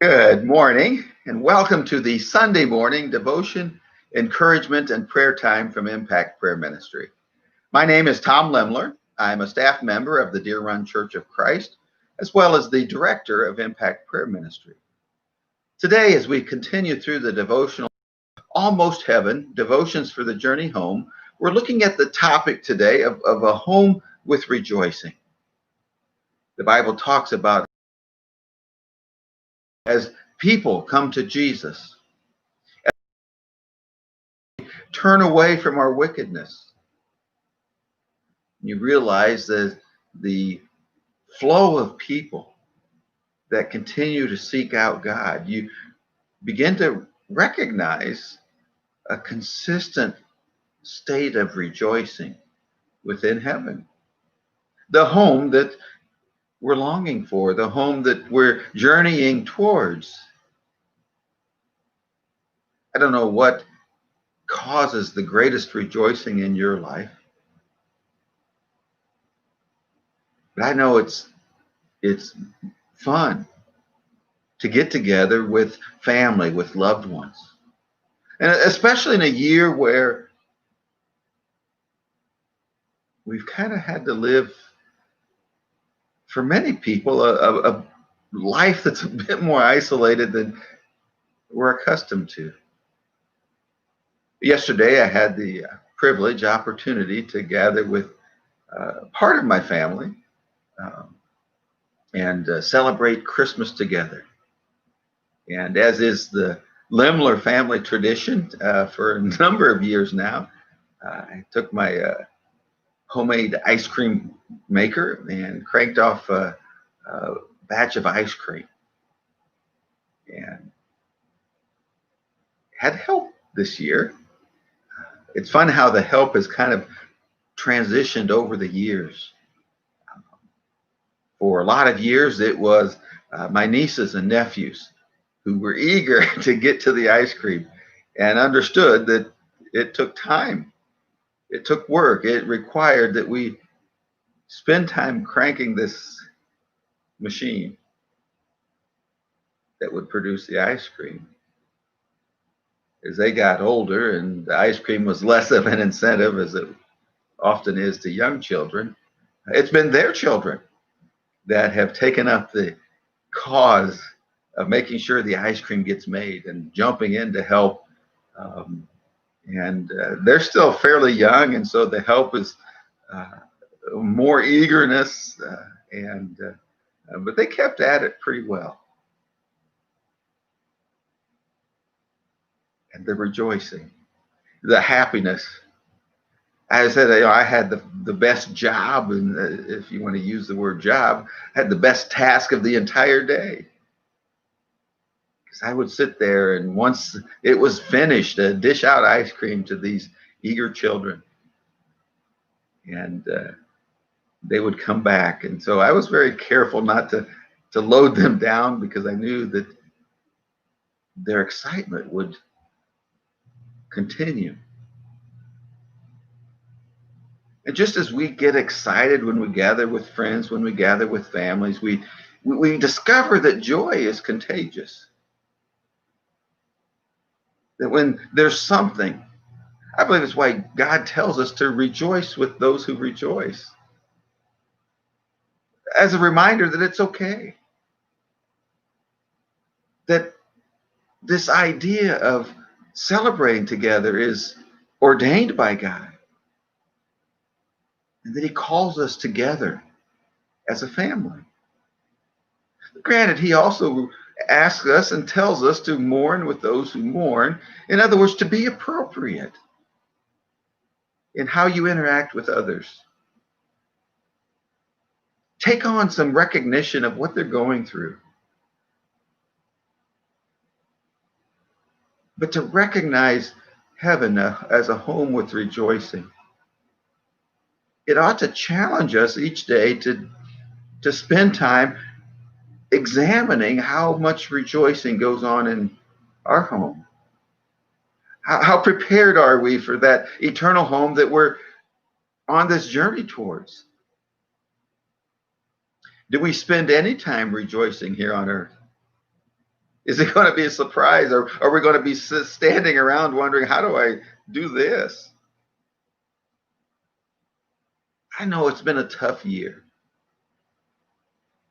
Good morning, and welcome to the Sunday morning devotion, encouragement, and prayer time from Impact Prayer Ministry. My name is Tom Lemler. I'm a staff member of the Deer Run Church of Christ, as well as the director of Impact Prayer Ministry. Today, as we continue through the devotional Almost Heaven, Devotions for the Journey Home, we're looking at the topic today of a home with rejoicing. The Bible talks about as people come to Jesus, turn away from our wickedness. You realize that the flow of people that continue to seek out God, you begin to recognize a consistent state of rejoicing within heaven. The home that we're longing for, the home that we're journeying towards. I don't know what causes the greatest rejoicing in your life, but I know it's fun to get together with family, with loved ones. And especially in a year where we've kind of had to live, for many people, a life that's a bit more isolated than we're accustomed to. Yesterday, I had the opportunity to gather with part of my family um, and celebrate Christmas together. And as is the Lemler family tradition for a number of years now, I took my homemade ice cream maker and cranked off a batch of ice cream, and had help this year. It's fun how the help has kind of transitioned over the years. For a lot of years, it was my nieces and nephews who were eager to get to the ice cream and understood that it took time. It took work. It required that we spend time cranking this machine that would produce the ice cream. As they got older and the ice cream was less of an incentive, as it often is to young children, it's been their children that have taken up the cause of making sure the ice cream gets made and jumping in to help. Um, and they're still fairly young, and so the help is uh, more eagerness, but they kept at it pretty well. And the rejoicing, the happiness. I said, I had the best job, and if you want to use the word job, I had the best task of the entire day. Because I would sit there, and once it was finished, dish out ice cream to these eager children, and they would come back. And so I was very careful not to load them down, because I knew that their excitement would continue. And just as we get excited when we gather with friends, when we gather with families, we discover that joy is contagious. That when there's something, I believe it's why God tells us to rejoice with those who rejoice, as a reminder that it's okay. That this idea of celebrating together is ordained by God, and that He calls us together as a family. Granted, He also asks us and tells us to mourn with those who mourn. In other words, to be appropriate in how you interact with others. Take on some recognition of what they're going through. But to recognize heaven as a home with rejoicing, it ought to challenge us each day to spend time examining how much rejoicing goes on in our home. How prepared are we for that eternal home that we're on this journey towards? Do we spend any time rejoicing here on earth? Is it going to be a surprise, or are we going to be standing around wondering, how do I do this? I know it's been a tough year.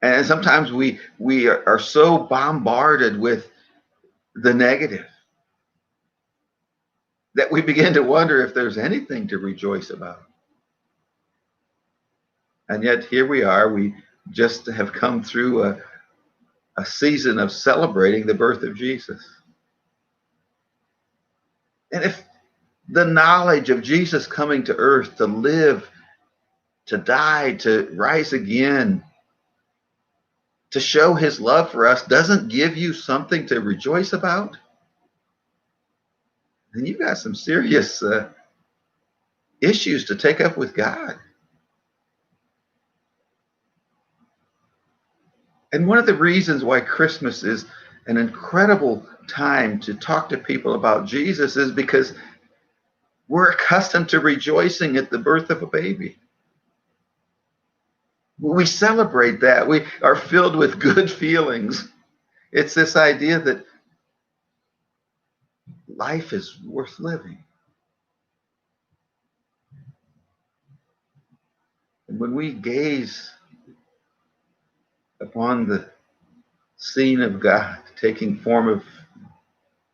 And sometimes we are so bombarded with the negative that we begin to wonder if there's anything to rejoice about. And yet here we are. We just have come through a season of celebrating the birth of Jesus. And if the knowledge of Jesus coming to earth to live, to die, to rise again, to show his love for us doesn't give you something to rejoice about, then you've got some serious issues to take up with God. And one of the reasons why Christmas is an incredible time to talk to people about Jesus is because we're accustomed to rejoicing at the birth of a baby. We celebrate that. We are filled with good feelings. It's this idea that life is worth living. And when we gaze upon the scene of God taking form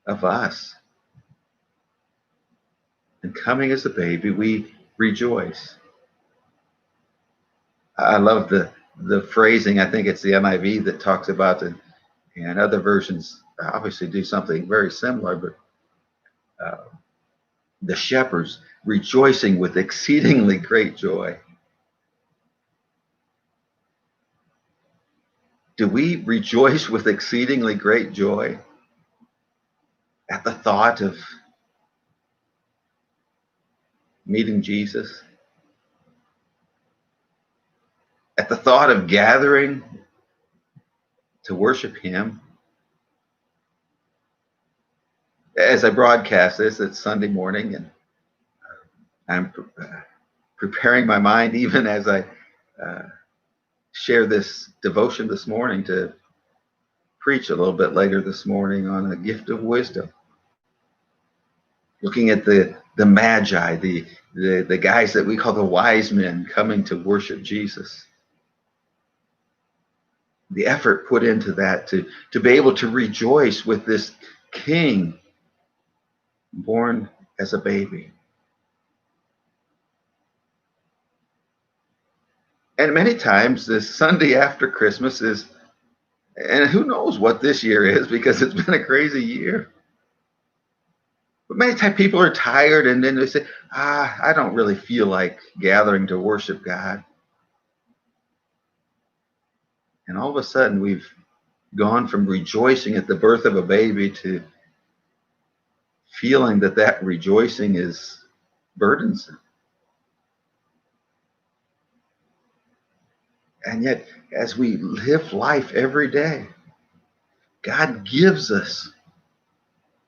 of us and coming as a baby, we rejoice. I love the phrasing. I think it's the NIV that talks about it, and other versions obviously do something very similar, but the shepherds rejoicing with exceedingly great joy. Do we rejoice with exceedingly great joy at the thought of meeting Jesus? At the thought of gathering to worship him? As I broadcast this, it's Sunday morning, and I'm preparing my mind even as I share this devotion this morning to preach a little bit later this morning on a gift of wisdom. Looking at the magi, the guys that we call the wise men coming to worship Jesus. The effort put into that to be able to rejoice with this king born as a baby. And many times this Sunday after Christmas is, and who knows what this year is because it's been a crazy year. But many times people are tired and then they say, I don't really feel like gathering to worship God. And all of a sudden we've gone from rejoicing at the birth of a baby to feeling that rejoicing is burdensome. And yet, as we live life every day, God gives us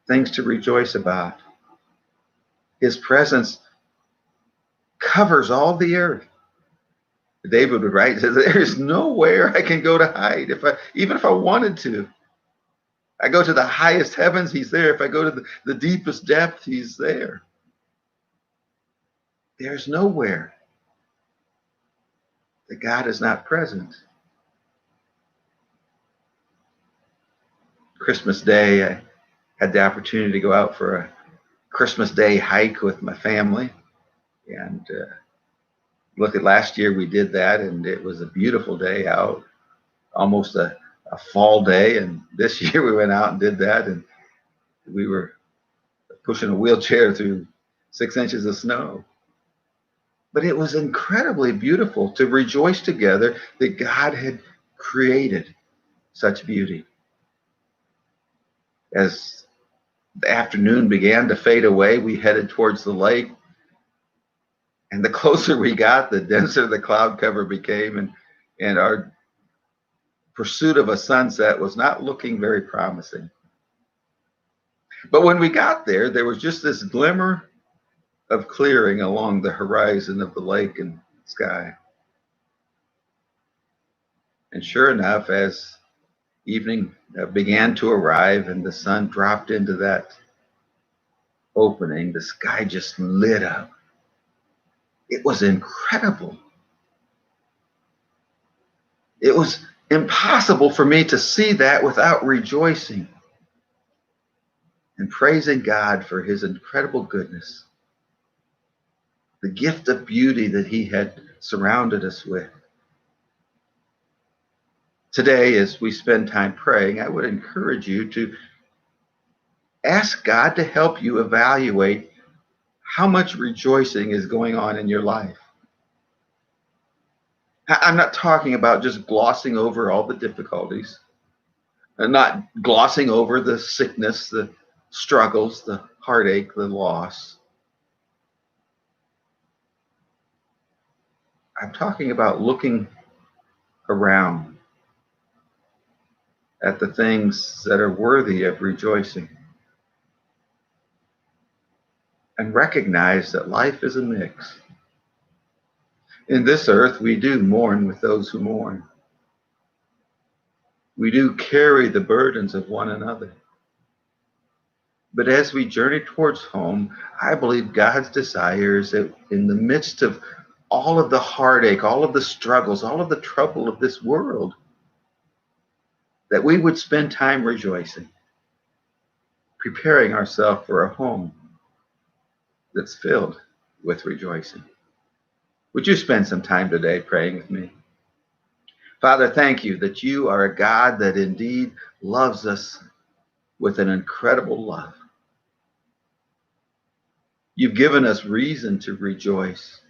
things to rejoice about. His presence covers all the earth. David would write, says, there is nowhere I can go to hide. Even if I wanted to. I go to the highest heavens, he's there. If I go to the deepest depth, he's there. There's nowhere that God is not present. Christmas Day, I had the opportunity to go out for a Christmas Day hike with my family. And look at last year, we did that, and it was a beautiful day out, almost a fall day. And this year we went out and did that, and we were pushing a wheelchair through 6 inches of snow. But it was incredibly beautiful to rejoice together that God had created such beauty. As the afternoon began to fade away, we headed towards the lake. And the closer we got, the denser the cloud cover became. And our pursuit of a sunset was not looking very promising. But when we got there, there was just this glimmer of clearing along the horizon of the lake and sky. And sure enough, as Evening began to arrive, and the sun dropped into that opening. The sky just lit up. It was incredible. It was impossible for me to see that without rejoicing and praising God for his incredible goodness, the gift of beauty that he had surrounded us with. Today, as we spend time praying, I would encourage you to ask God to help you evaluate how much rejoicing is going on in your life. I'm not talking about just glossing over all the difficulties, and not glossing over the sickness, the struggles, the heartache, the loss. I'm talking about looking around at the things that are worthy of rejoicing and recognize that life is a mix. In this earth, we do mourn with those who mourn. We do carry the burdens of one another. But as we journey towards home, I believe God's desire is that in the midst of all of the heartache, all of the struggles, all of the trouble of this world, that we would spend time rejoicing, preparing ourselves for a home that's filled with rejoicing. Would you spend some time today praying with me? Father, thank you that you are a God that indeed loves us with an incredible love. You've given us reason to rejoice.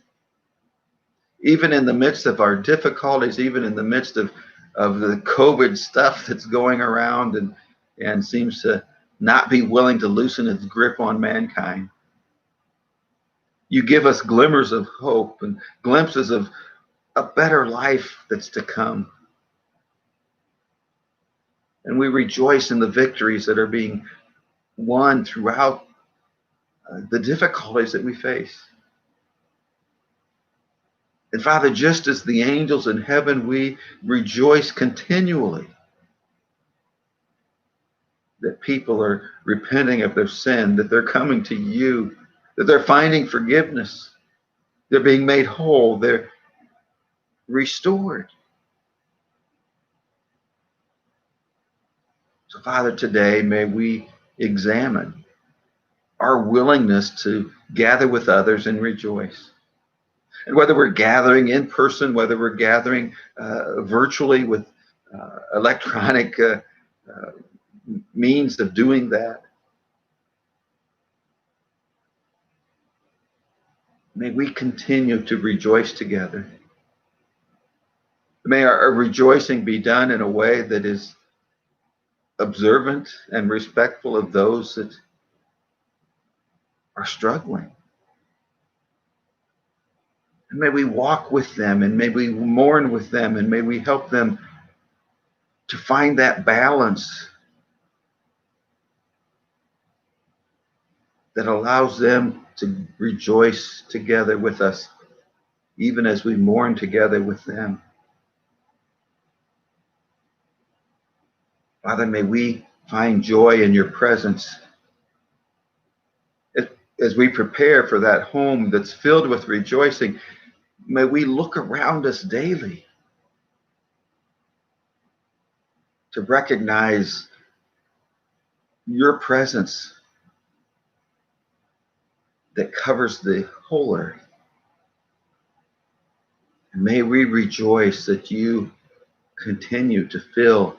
Even in the midst of our difficulties, even in the midst of the COVID stuff that's going around and seems to not be willing to loosen its grip on mankind. You give us glimmers of hope and glimpses of a better life that's to come. And we rejoice in the victories that are being won throughout the difficulties that we face. And Father, just as the angels in heaven, we rejoice continually that people are repenting of their sin, that they're coming to you, that they're finding forgiveness, they're being made whole, they're restored. So Father, today may we examine our willingness to gather with others and rejoice. And whether we're gathering in person, whether we're gathering virtually with electronic means of doing that, may we continue to rejoice together. May our rejoicing be done in a way that is observant and respectful of those that are struggling. And may we walk with them, and may we mourn with them, and may we help them to find that balance that allows them to rejoice together with us, even as we mourn together with them. Father, may we find joy in your presence as we prepare for that home that's filled with rejoicing. May we look around us daily to recognize your presence that covers the whole earth. And may we rejoice that you continue to fill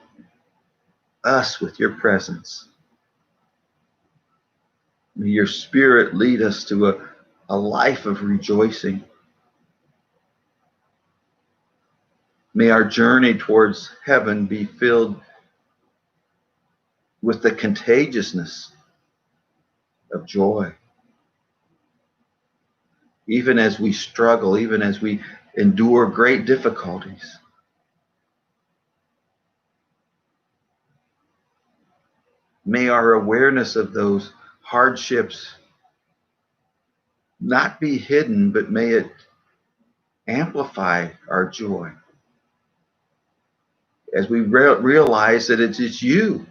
us with your presence. May your spirit lead us to a life of rejoicing. May our journey towards heaven be filled with the contagiousness of joy. Even as we struggle, even as we endure great difficulties. May our awareness of those hardships not be hidden, but may it amplify our joy as we realize that it's you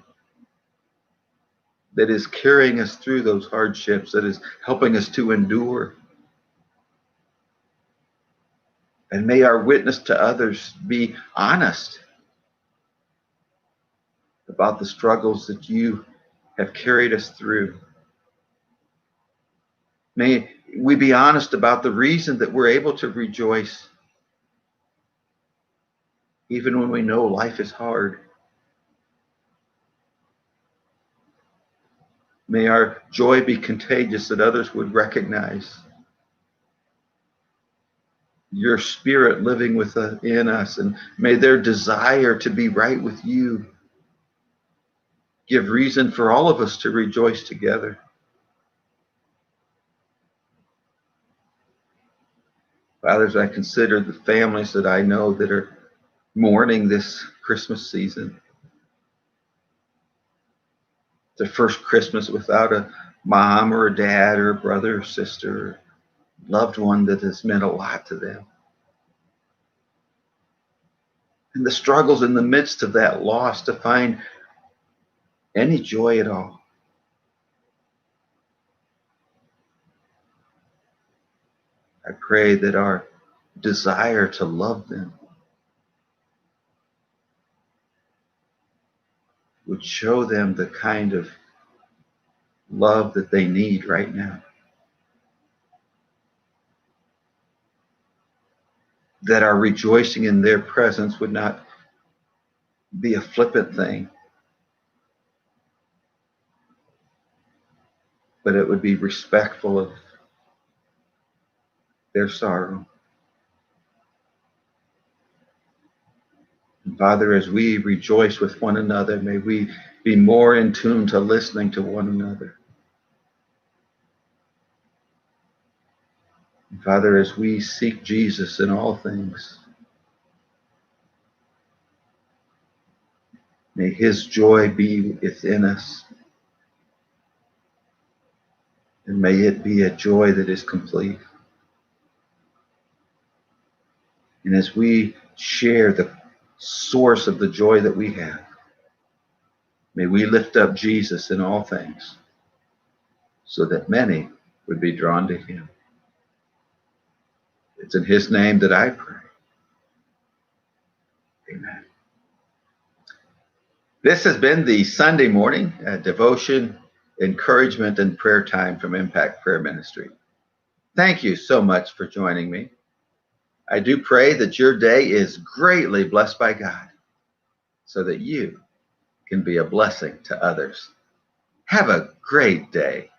that is carrying us through those hardships, that is helping us to endure. And may our witness to others be honest about the struggles that you have carried us through. May we be honest about the reason that we're able to rejoice even when we know life is hard. May our joy be contagious, that others would recognize your spirit living within us, and may their desire to be right with you give reason for all of us to rejoice together. Fathers, I consider the families that I know that are mourning this Christmas season. The first Christmas without a mom or a dad or a brother or sister, or loved one that has meant a lot to them. And the struggles in the midst of that loss to find any joy at all. I pray that our desire to love them would show them the kind of love that they need right now. That our rejoicing in their presence would not be a flippant thing, but it would be respectful of their sorrow. And Father, as we rejoice with one another, may we be more in tune to listening to one another. And Father, as we seek Jesus in all things, may his joy be within us. And may it be a joy that is complete. And as we share the source of the joy that we have, may we lift up Jesus in all things so that many would be drawn to him. It's in his name that I pray. Amen. This has been the Sunday morning devotion, encouragement, and prayer time from Impact Prayer Ministry. Thank you so much for joining me. I do pray that your day is greatly blessed by God so that you can be a blessing to others. Have a great day.